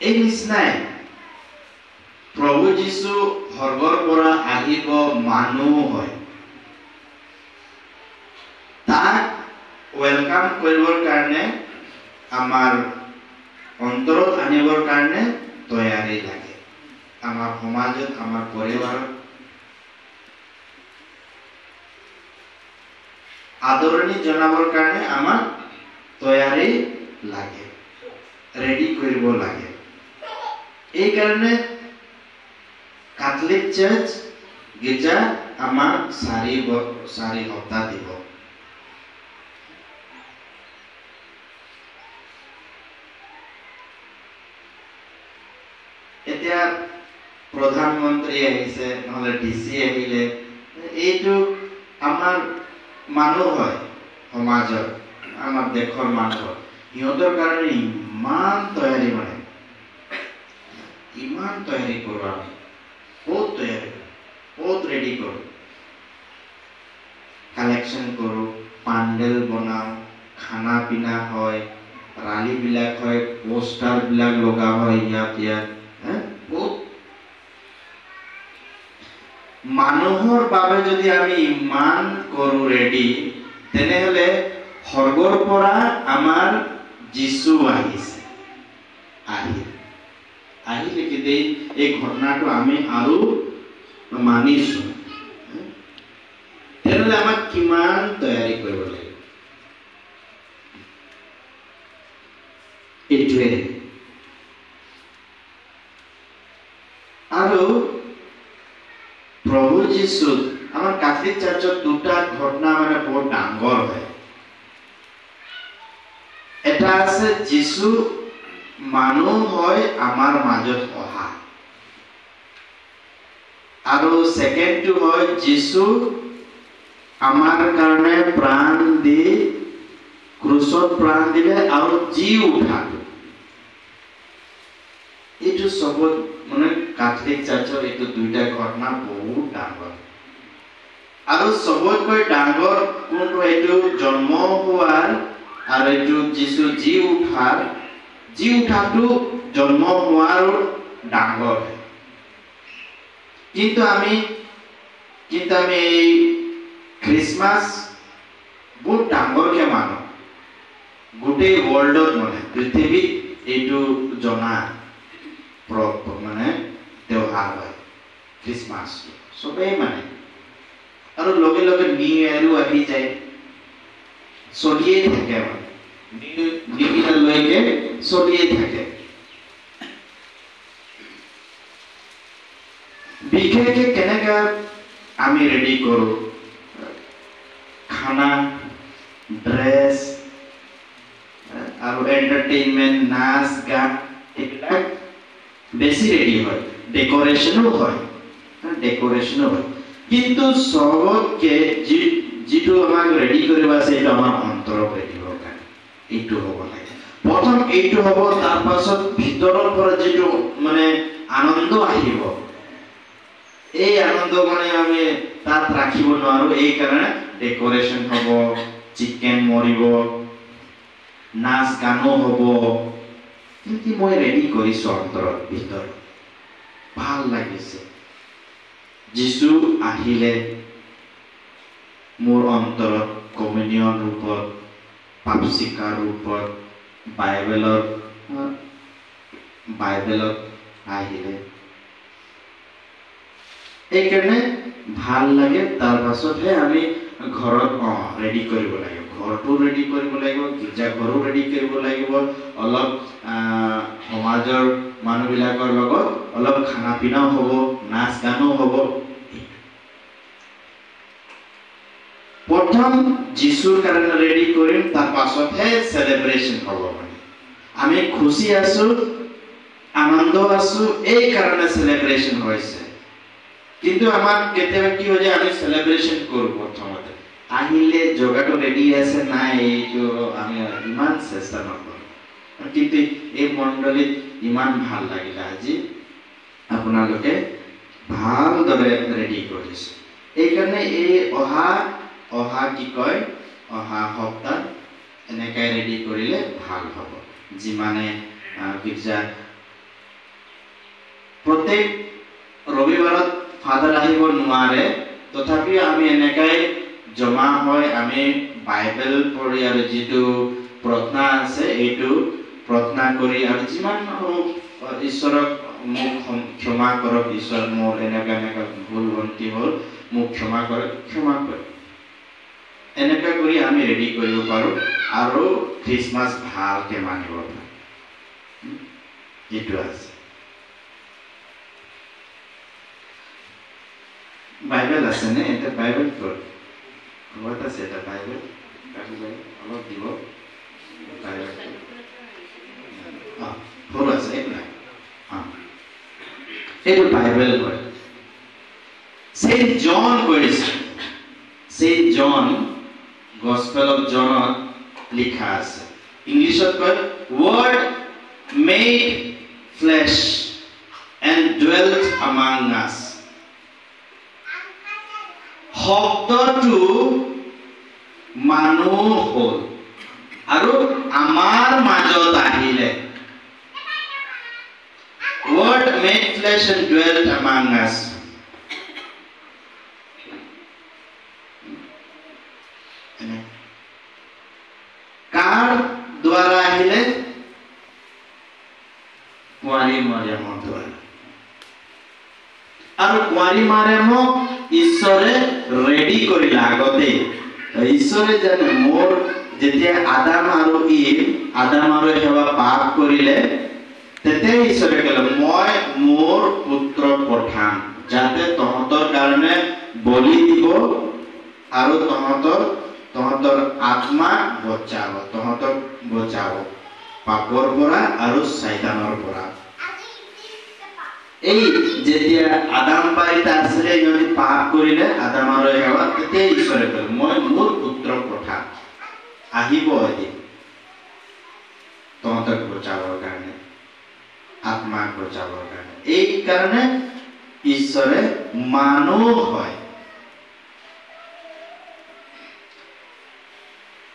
এই নিচিনাই প্ৰভু যীশু স্বৰ্গৰ পৰা আহিব মানুহ হয় তাক ওয়েলকাম কৰিবৰ কাৰণে আমাৰ অন্তৰত আনিবৰ কাৰণে তৈয়াৰী লাগে আমাৰ সমাজত আমাৰ পৰিবাৰত আদৰণি জনাবৰ কাৰণে আমাক তৈয়াৰী লাগে ৰেডি কৰিব লাগে এই কাৰণে Catholic Church গিৰ্জা আমাক 4 সপ্তাহ দিব এতিয়া প্ৰধানমন্ত্ৰী আহিছে নহলে ডিসি আহিলে এইটো আমাৰ মানুহ হয় সমাজৰ আমাৰ দেশৰ মানুহ ইহঁতৰ কাৰণে ইমান তৈয়াৰী মানে ইমান তৈয়াৰী কৰোঁ আমি বহুত তৈয়াৰী বহুত ৰেডি কৰোঁ কালেকশ্যন কৰোঁ পাণ্ডেল বনাওঁ খানা পিনা হয় ৰালি বিলাক হয় পোষ্টাৰ বিলাক লগা হয় ইয়াত বহুত মানুহৰ বাবে যদি আমি ইমান কৰোঁ ৰেডি তেনেহলে স্বৰ্গৰ পৰা আমাৰ যীশু আহিছে আহিলে কিন্তু এই ঘটনাটো আমি আৰু মানিছো তেনেহলে আমাক কিমান তৈয়াৰী কৰিব লাগিব এইটোৱে আৰু প্ৰভু যীশু আমাৰ কাথলিক চাৰ্চত দুটা ঘটনা মানে বহুত ডাঙৰ হয় এটা আছে যীশু মানুহ হয় আমাৰ মাজত অহা আৰু সেকেন্ডটো হয় যীশু আমাৰ কাৰণে প্ৰাণ দি ক্ৰুচত প্ৰাণ দিলে আৰু জি উঠাটো এইটো সবত মানে কাথলিক চাৰ্চৰ এইটো দুইটা ঘটনা বহুত ডাঙৰ আৰু সবতকৈ ডাঙৰ কোনটো এইটো জন্ম হোৱাৰ আৰু এইটো যীশু জি উঠাটো জন্ম হোৱাৰ ডাঙৰ কিন্তু আমি এই খ্ৰীষ্টমাছ বহুত ডাঙৰকে মানো গোটেই ওয়াৰ্ল্ডত মানে পৃথিৱীত এইটো জনা মানে দেওহাৰ হয় খ্ৰীষ্টমাছ সবেই মানে আৰু লগে লগে নিউ ইয়াৰো আহি যায় চলিয়ে থাকে মানে নিউ ইয়াৰলৈকে চলিয়ে থাকে বিশেষকৈ কেনেকা আমি ৰেডি কৰোঁ খানা ড্ৰেছ আৰু এন্টাৰটেইনমেন্ট নাচ গান এইবিলাক বেছি ৰেডি হয় ডেকোৰেশনো হয় কিন্তু সবতকে যিটো আমাক ৰেডি কৰিব আছে এইটো আমাৰ অন্তৰক ৰেডি হ'ব কাৰণে এইটো হ'ব লাগে প্ৰথম এইটো হ'ব তাৰ পাছত ভিতৰৰ পৰা যিটো মানে আনন্দ আহিব এই আনন্দ মানে আমি তাত ৰাখিব নোৱাৰো এই কাৰণে ডেকোৰেশন হ'ব চিকেন মৰিব নাচ গানো হ'ব কিন্তু মই ৰেডি কৰিছো অন্তৰত ভিতৰত ভাল লাগিছে যীশু আহিলে মোৰ অন্তৰত কমিউনিয়ন ৰূপত পাপচিকাৰ ৰূপত বাইবেলত আহিলে এইকাৰণে ভাল লাগে তাৰ পাছতহে আমি ঘৰত ৰেডি কৰিব লাগিব ঘৰটো ৰেডি কৰিব লাগিব গীৰ্জা ঘৰো ৰেডি কৰিব লাগিব অলপ সমাজৰ মানুহবিলাকৰ লগত অলপ খানা পিনাও হ'ব নাচ গানো হ'ব প্ৰথম যীশুৰ কাৰণে ৰেডি কৰিম তাৰ পাছতহে সেলিব্ৰেশন হ'ব মানে আমি খুশি আছো আনন্দ আছো এই কাৰণে সেলিব্রেশন হৈছে কিন্তু আমার কেতিয়াবা কি হয় যে আমি সেলিব্রেশন করব প্রথমতে আহিলে জগাটো রেডি আছে না এইটো আমি ইমান চেষ্টা নকৰো কিন্তু এই মণ্ডলীত ইমান ভাল লাগিল আজি আপোনালোকে ভাল দৰে ৰেডি কৰিছে এই কাৰণে এই অহা কি কয় অহা সপ্তাহ এনেকৈ ৰেডি কৰিলে ভাল হ'ব যিমানে গীৰ্জা প্ৰত্যেক ৰবিবাৰত ফাদাৰ আহিব নোৱাৰে, তথাপি আমি এনেকৈ জমা হয় আমি বাইবেল পঢ়ি আৰু যিটো প্ৰাৰ্থনা আছে এইটো প্ৰাৰ্থনা কৰি আৰু যিমান ঈশ্বৰক মোক ক্ষমা কৰক, ঈশ্বৰ মোৰ এনেকা ভুল ভন্তি হ'ল মোক ক্ষমা কৰক, ক্ষমা কৰক, এনেকা কৰি আমি ৰেডি কৰিব পাৰোঁ আৰু খ্ৰীষ্টমাছ ভালকে মানিব পাৰোঁ। এইটো আছে। বাইবেল আছে নে? এটা বাইবেল ক'ত আছে? এটা বাইবেল অলপ দিব। সৰু আছে এইবিলাক। এইটো বাইবেল হয়। Saint John কৰিছে। Saint John Gospel of Johnত লিখা আছে। ইংলিছত কয় word made flesh and dwelt among us. শব্দটো মানুহ হ'ল আৰু আমাৰ মাজত আহিলে। Word made flesh and dwelt among us. কাৰ দ্বাৰা আহিলে? কুঁৱাৰী মাৰিয়ামৰ দ্বাৰা। আৰু কুঁৱাৰী মাৰিয়ামক ঈশ্বৰে ৰেডি কৰিলে আগতে। ঈশ্বৰে জানে মোৰ যেতিয়া আদাম আৰু হেৱা পাপ কৰিলে, তেতিয়া ঈশ্বৰে ক'লে মই মোৰ পুত্ৰক পঠাম যাতে তহঁতৰ কাৰণে বলি দিব আৰু তহঁতৰ আত্মা বচাব, তহঁতক বচাব পাপৰ পৰা আৰু শয়তানৰ পৰা। এই যেতিয়া আদাম বাৰীত আছিলে ইহঁতি পাপ কৰিলে আদাম আৰু হেৱা, তেতিয়া ঈশ্বৰে ক'লে মই মোৰ পুত্ৰক পঠাম, আহিব এদিন তহঁতক বচাবৰ কাৰণে, আত্মাক বচাবৰ কাৰণে। এই কাৰণে ঈশ্বৰে মানুহ হয়।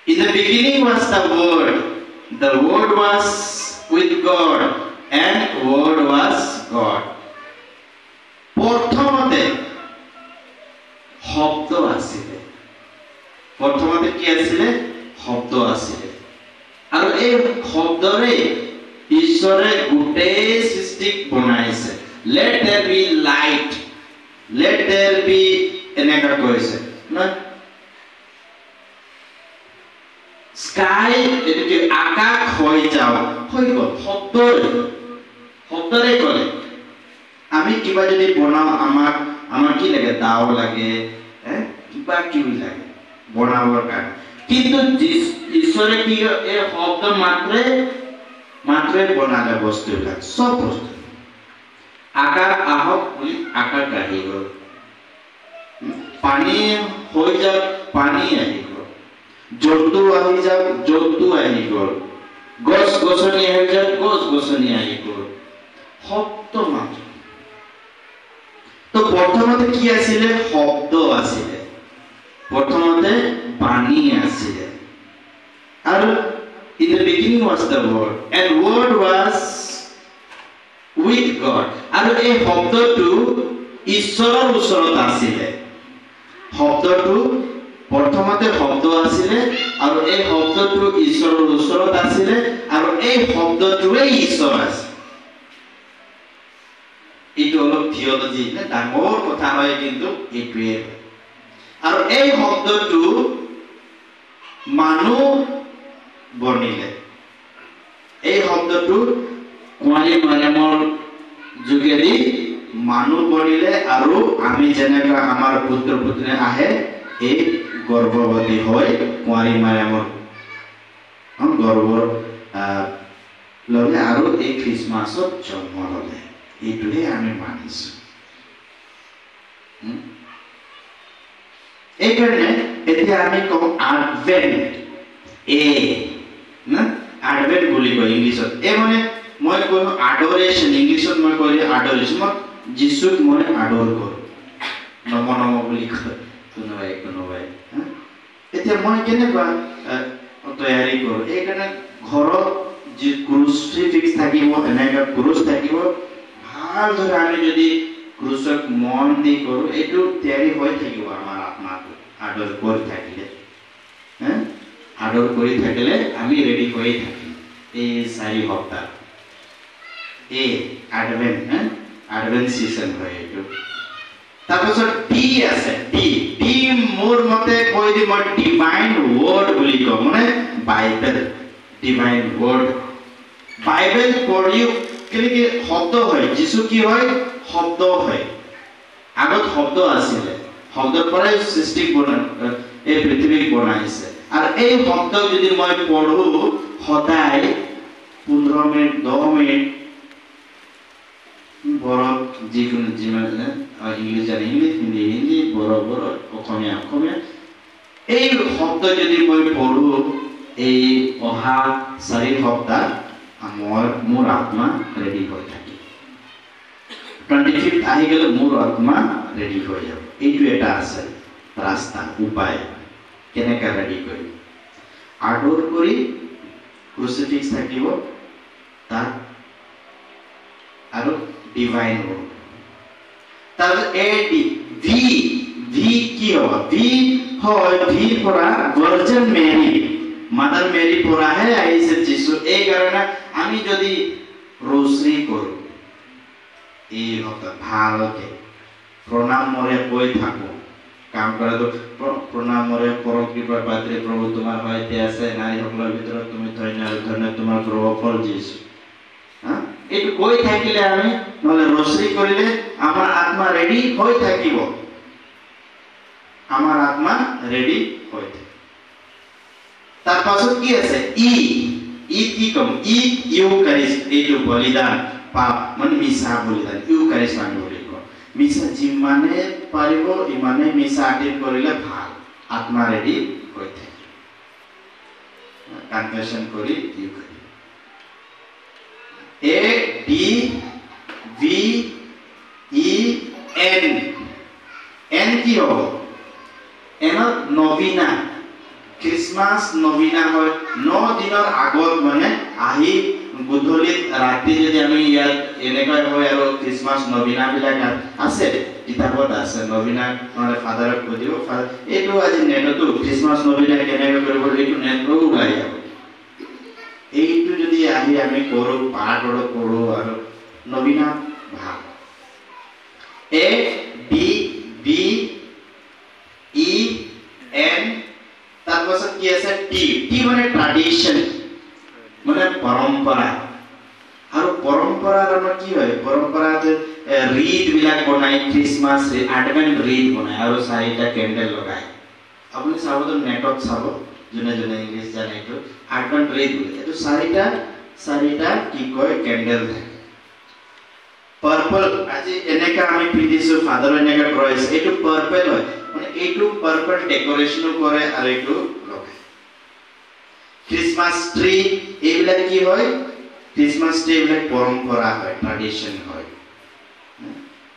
In the beginning was the Word. The Word was with God, and Word was God. প্ৰথমতে শব্দ আছিলে। প্ৰথমতে কি আছিলে? শব্দ আছিলে। আৰু এই শব্দৰে ঈশ্বৰে গোটেই সৃষ্টিক বনাইছে। Let there be light. Let there be এনেকা কৈছে না, স্কাই এদিকে আকাশ হৈ যাও, হৈ গ'ল। শব্দৰে ক'লে। আমি কিবা যদি বনাও আমাৰ কি লাগে? দাও লাগে, কিবা কিবি লাগে বনাবৰ কাৰণে। কিন্তু ঈশ্বৰে কি এই শব্দ মাত্ৰে বনালে বস্তুবিলাক, চব বস্তু। আকাশ আহক বুলি আকাশ আহি গ'ল, পানী হৈ যাওক পানী আহি গ'ল, জন্তু আহি যাওক জন্তু আহি গ'ল, গছ গছনি আহি যাওক গছ গছনি আহি গ'ল, শব্দ মাত্ৰ। তো প্ৰথমতে কি আছিলে? শব্দ আছিলে। প্ৰথমতে বাণী আছিলে। আৰু in the beginning was the Word, and Word was with God. আৰু এই শব্দটো ঈশ্বৰৰ ওচৰত আছিলে। শব্দটো প্ৰথমতে শব্দ আছিলে আৰু এই শব্দটো ঈশ্বৰৰ ওচৰত আছিলে আৰু এই শব্দটোৱে ঈশ্বৰ আছে। এইটো অলপ থিওলজি ডাঙৰ কথা হয়, কিন্তু এইটোৱে। আৰু এই শব্দটো মানুহ বনিলে। এই শব্দটো কুঁৱাৰী মাৰিয়ামৰ যোগেদি মানুহ বনিলে আৰু আমি যেনেকা আমাৰ পুত্ৰ পুত্ৰী আহে এই গৰ্ভৱতী হৈ কুঁৱাৰী মাৰিয়ামৰ গৰ্ভৰ ল'লে আৰু এই খ্ৰীষ্টমাছত জন্ম ল'লে। এইটোহে আমি মানিছো। এইকাৰণে এতিয়া আমি কওঁ আডভেন্ট। আডভেন্ট বুলি কয় ইংলিছত। এই মানে মই কওঁ আডৰেশ্যন, ইংলিছত মই কওঁ আডৰেশ্যন। মই যীশুক মই আদৰ কৰোঁ, নম নম বুলি কয় কোনোবাই। এতিয়া মই কেনেকুৱা তৈয়াৰী কৰোঁ? এইকাৰণে ঘৰত যি ক্ৰুচিফিক্স থাকিব, এনেকুৱা ক্ৰুচ থাকিব, ভাল ভাল ধৰে আমি যদি ক্ৰুচক মন দি কৰোঁ এইটো তৈয়াৰী হৈ থাকিব আমাৰ আত্মাটো আদৰ কৰি থাকিলে আদৰ কৰি থাকিলে আমি ৰেডি হৈ থাকিম এই 4 সপ্তাহ এই এডভেন্স সিজন হয় এইটো তাৰপিছত ডি আছে ডি মোৰ মতে কৈ দি মই ডিভাইন ওয়ার্ড বুলি কওঁ মানে বাইবেল ডিভাইন ওয়ার্ড বাইবেল পঢ়িও কেনেকে শব্দ হয় যিশু কি হয় শব্দ হয় আগত শব্দ আছিল শব্দৰ পৰাই সৃষ্টি এই পৃথিৱী বনাইছে আৰু এই শব্দ যদি মই পঢ়ো সদায় 15 মিনিট 10 মিনিট বড় যিকোনো যিমান ইংলিশ জানি ইংলিশ হিন্দি হিন্দি বড় বড় অসমীয়া অসমীয়া এই শব্দ যদি মই পঢ়ো এই অহা 4 সপ্তাহ মোৰ আত্মা ৰেডি হৈ থাকে 25th আহি গেলে মোৰ আত্মা ৰেডি হৈ যাব এইটো এটা আছে ৰাস্তা উপায় কেনেকা ৰেডি কৰিম আদৰ কৰি ক্ৰুচিফিক্স থাকিব তাত আৰু ডিভাইন ওয়ার্ড তার এ ডি ভি কি হবে ভি হয় ভি পড়া ভার্জিন মেরি মাদার মেরি পড়া है ऐसे যিশু এই কারণে আমি যদি রোজরি করব এই হতে ভালকে প্রণাম মরে কই থাকো কাম করে তো প্রণাম মরে পরম কৃপা পাত্রে প্রভু তোমার হইতে আছে নারী সকলের ভিতর তুমি ধন্য ধন্য তোমার প্রভু ফল যিশু এইটো কৈ থাকিলে আমি নহলে রোজরি করিলে আমার আত্মা রেডি হৈ থাকিব আমার আত্মা রেডি হৈ থাকিব তার পাছত কি আছে ই কি কম ইউকারিস্ট এইটো বলিদান পাপ মানে মিছা বলিদান ইউকারিস্ট মানে বলি কম মিছা যিমানে পাৰিব ইমানে মিছা আটেন কৰিলে ভাল আত্মা ৰেডি হৈ থাকিব কনফেশন কৰি ইউকারিস্ট A D V E N N কি হ'ব এন নবীনা ক্রিসমাস নবীনা হয় 9 দিনৰ আগত মানে আহি গধূলি ৰাতি যদি আমি ইয়াত এনেকৈ হয় আৰু ক্ৰিসমাস নবীনা বিলাক আছে কিতাপত আছে নবীনা মানে ফাদাৰক কৈ দিব এইটো আজি নেটতো ক্ৰিসমাস নবীনা কেনেকৈ কৰিব এইটো নেটতো ওলাই যাব এইটো যদি আহি আমি কৰো পাঠৰ কৰো আৰু নবীনা ভাল A D B E N তাৰপাছত কি আছে টি মানে ট্ৰেডিশন মানে পৰম্পৰা আৰু পৰম্পৰাৰ আমাৰ কি হয় পৰম্পৰাত ৰীত বিলাক বনাই ক্ৰিসমাস এডভেন্ট ৰীত বনাই আৰু 4টা কেন্ডেল লগাই আপুনি চাবতো নেটত চাব জনে জনে ইংলিশ জানে তো এডভেন্ট ৰীত বলে এটো 4টা কি কয় কেন্ডেল থাকে পার্পল আজি এনেকা আমি পিডিছো ফাদার এনেকা ক্রয়েস এটো পার্পল হয় মানে এটো পার্পল ডেকোরেশন করে আর এটো লগায় ক্রিসমাস ট্রি এইবিলাক কি হয় ক্রিসমাস ট্রি এইবিলাক পরম্পরা হয় ট্র্যাডিশন হয়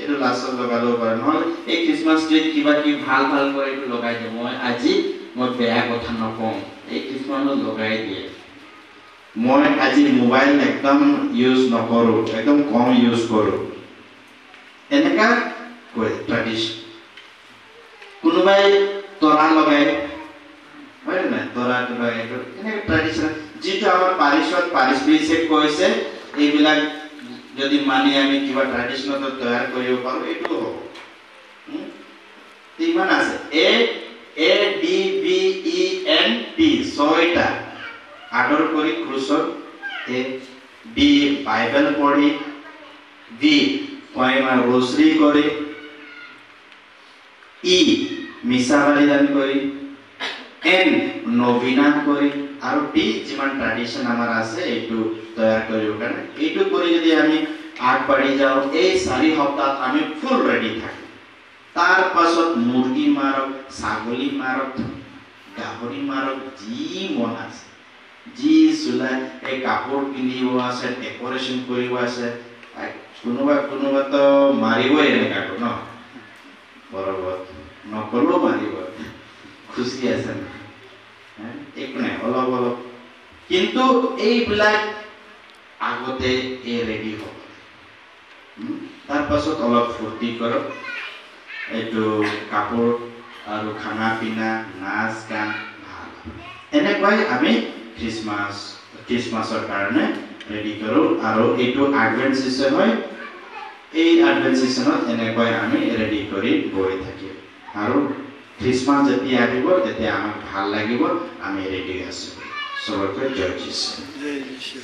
এটো লাস্ট লগালো পারে নহলে এই ক্রিসমাস ট্রি কিবা কি ভাল ভাল করে এটো লগাই দে মই আজি মই বেয়া কথা নকম এই ক্রিসমাস লগাই দিয়ে মই আজি মোবাইল একদম ইউজ নকৰো একদম কম ইউজ কৰো এনেকা কয় ট্ৰ্যাডিশন কোনোবাই তৰা লগাই হয় না তৰা লগাই এনেকা ট্ৰ্যাডিশন যেটো আমাৰ পাৰিশবিছে কৈছে এইবিলাক যদি মানি আমি কিবা ট্ৰ্যাডিশনত তৈয়াৰ কৰিব পাৰো এটো হ'ব ইমান আছে এ ডি বি ই এন টি 6টা আদৰ কৰি ক্ৰুচত এ বি বাইবেল পঢ়ি বি পয়মা ৰোজৰি কৰি ই মিছা বলিদান কৰি এন নবীনা কৰি আৰু টি যিমান ট্ৰেডিশন আমাৰ আছে এইটো তৈয়াৰ কৰিব কাৰণে এইটো কৰি যদি আমি আগবাঢ়ি যাওঁ এই 4 সপ্তাহ আমি ফুল ৰেডি থাকি তাৰ পাছত মুৰ্গী মাৰক ছাগলী মাৰক গাহৰি মাৰক যি মন আছে জি সুলাই এই কাপড় পিন্ধিব আছে ডেকোৰেশন কৰিব আছে কোনোবা তো মাৰিবই এনেকা ন বৰাবৰ নকলো মাৰিব খুশি আছে একো নাই অলপ কিন্তু এইবিলাক আগতে এই ৰেডি হ'ব তাৰ পাছত অলপ ফূৰ্তি কৰক এইটো কাপোৰ আৰু খানা পিনা নাচ গান ভাল এনেকৈ আমি খ্ৰীষ্টমাছৰ কাৰণে ৰেডি কৰোঁ আৰু এইটো এডভেন্ট সিজন হয় এই এডভেন্ট সিজনত এনেকৈ আমি ৰেডি কৰি গৈ থাকিম আৰু খ্ৰীষ্টমাছ যেতিয়া আহিব তেতিয়া আমাক ভাল লাগিব আমি ৰেডি আছোঁ সবকে জয় যীশু